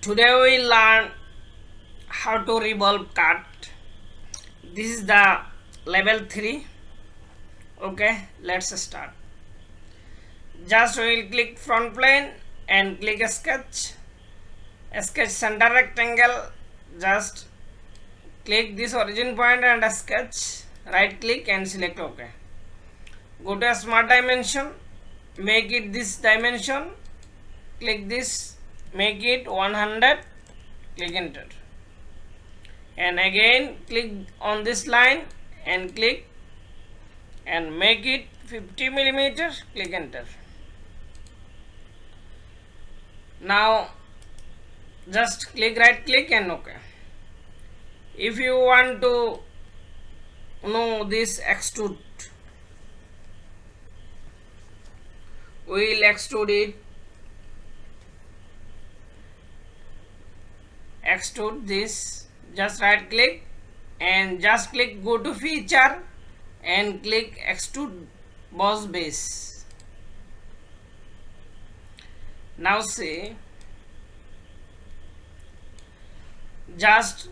Today we learn how to revolve cut. This is the level 3. Okay, let's start. Just we will click front plane and click sketch. Sketch center rectangle. Just click this origin point and sketch. Right click and select OK. Go to a smart dimension. Make it this dimension. Click this. Make it 100. Click enter. And again click on this line and click and make it 50 millimeters. Click enter. Now just click right click and OK. If you want to know this extrude, we will extrude it. Extrude this. Just right click and just click go to feature and click extrude boss base. Now see, just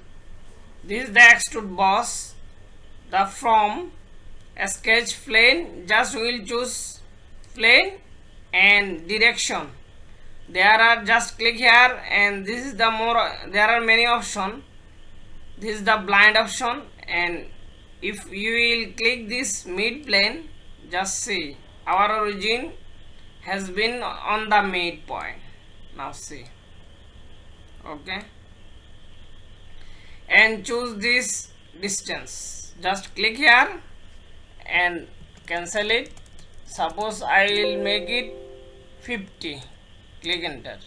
this is the extrude boss. The from sketch plane, just we will choose plane and direction. There are just click here and this is the more, there are many options. This is the blind option, and if you will click this mid plane, just see our origin has been on the mid point. Now see, okay, and choose this distance. Just click here and cancel it. Suppose I will make it 50. Click enter.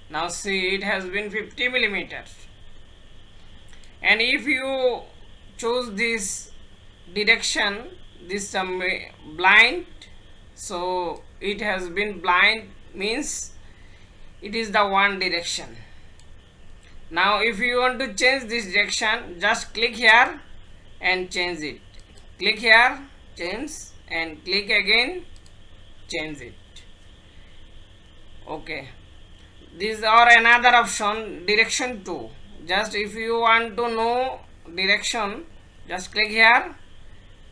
Now see, it has been 50 millimeters. And if you choose this direction, this blind, so it has been blind means it is the one direction. Now if you want to change this direction, just click here and change it. Click here, change, and click again, change it. Okay, these are another option, direction 2. Just if you want to know direction, just click here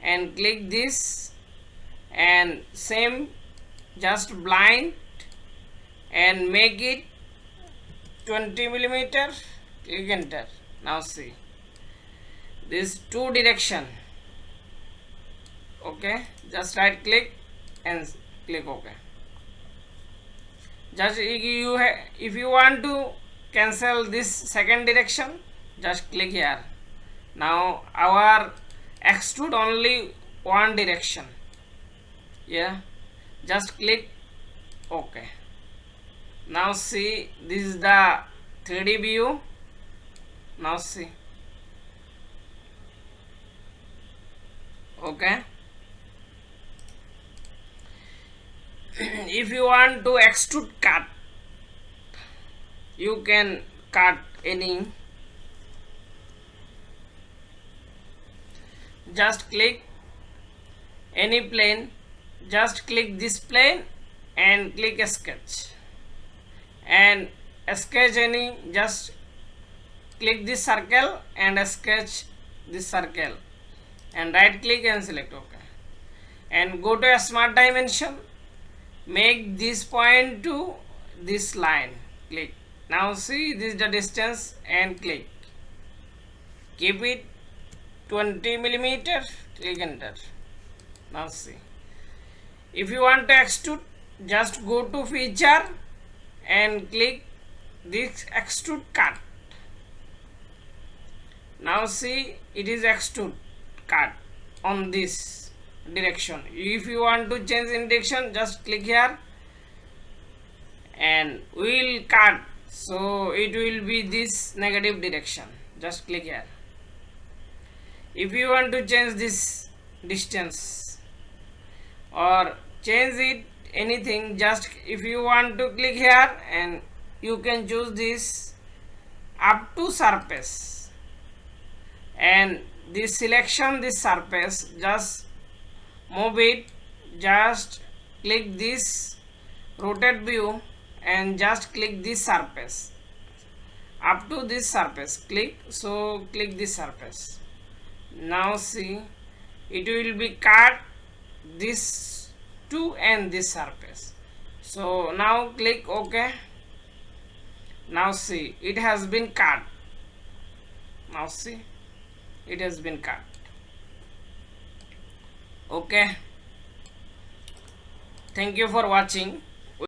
and click this, and same just blind and make it 20 millimeters. Click enter. Now see, this 2 direction. Okay, just right click and click OK. Just if you want to cancel this second direction, just click here. Now our extrude only one direction. Yeah, just click OK. Now see, this is the 3D view. Now see, okay. If you want to extrude cut, you can cut any. Just click any plane, just click this plane and click sketch, and sketch any, just click this circle and sketch this circle and right click and select OK, and go to a smart dimension, make this point to this line, click. Now see, this is the distance and click. Keep it 20 millimeters. Click enter. Now see, if you want to extrude, just go to feature and click this extrude cut. Now see, it is extrude cut on this direction. If you want to change in direction, just click here and we will cut, so it will be this negative direction. Just click here. If you want to change this distance or change it anything, just if you want to click here and you can choose this up to surface, and this selection this surface, just move it, just click this rotate view and just click this surface up to this surface. Click, so click this surface. Now see, it will be cut this two and this surface. So now click OK. Now see, it has been cut. Now see, it has been cut. Okay, thank you for watching.